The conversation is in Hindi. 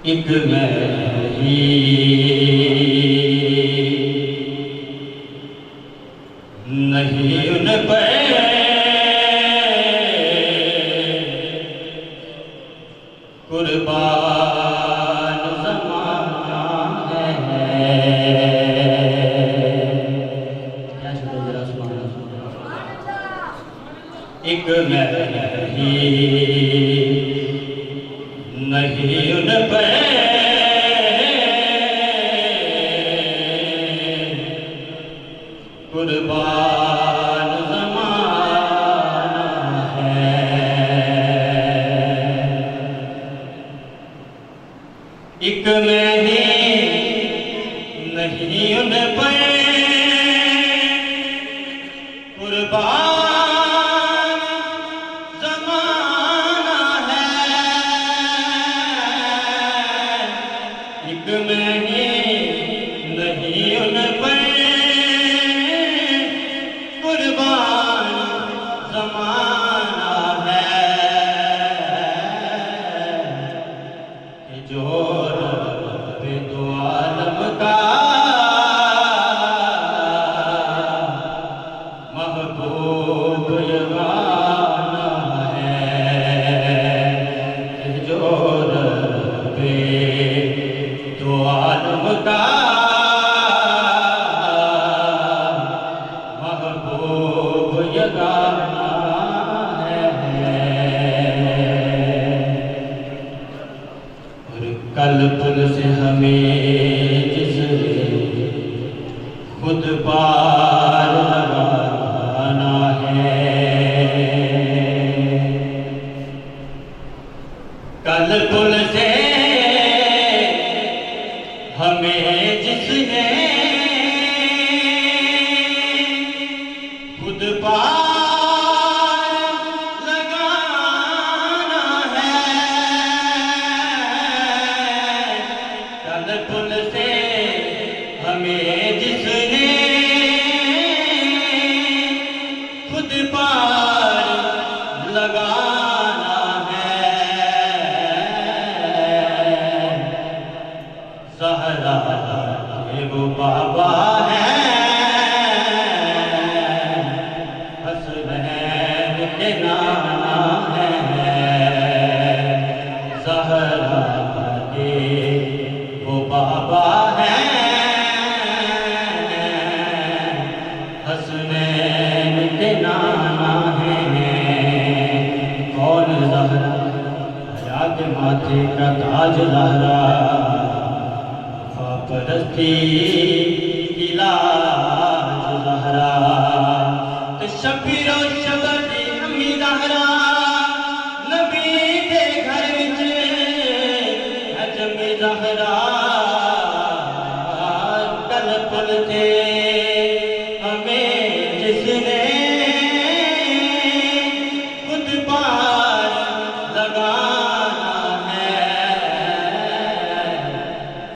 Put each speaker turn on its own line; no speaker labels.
एक मैं ही नहीं उन पर कुर्बान ज़माना है। क्या शुक्र जरा सुभान अल्लाह। एक मैं ही नहीं उन पर कुर्बान ज़माना है। एक मैं ही नहीं उन पर कुर्बान ज़माना है। एक मैं ही नहीं उन पर कुर्बान ज़माना है। कि जो रब दो आलम का महबूब यगाना है। कि जो रब दो आलम का महबूब यगाना है। और कल पुल से हमें जिसने खुद पार लगाना है। कल पुल से हमें जिसने खुद पार लगाना है। कल पुल से हमें जिसने खुद पार लगाना है। ज़हरा के वो बाबा है, हसनैन के नाना है। ज़हरा के वो बाबा है, हसनैन के नाना है। कौन ज़हरा हया के माथे का ताज ज़हरा, परस्ती की लाज ज़हरा। तो शबीरो शबदी अम्मी ज़हरा, नबी दे घर विच है जम्मी ज़हरा।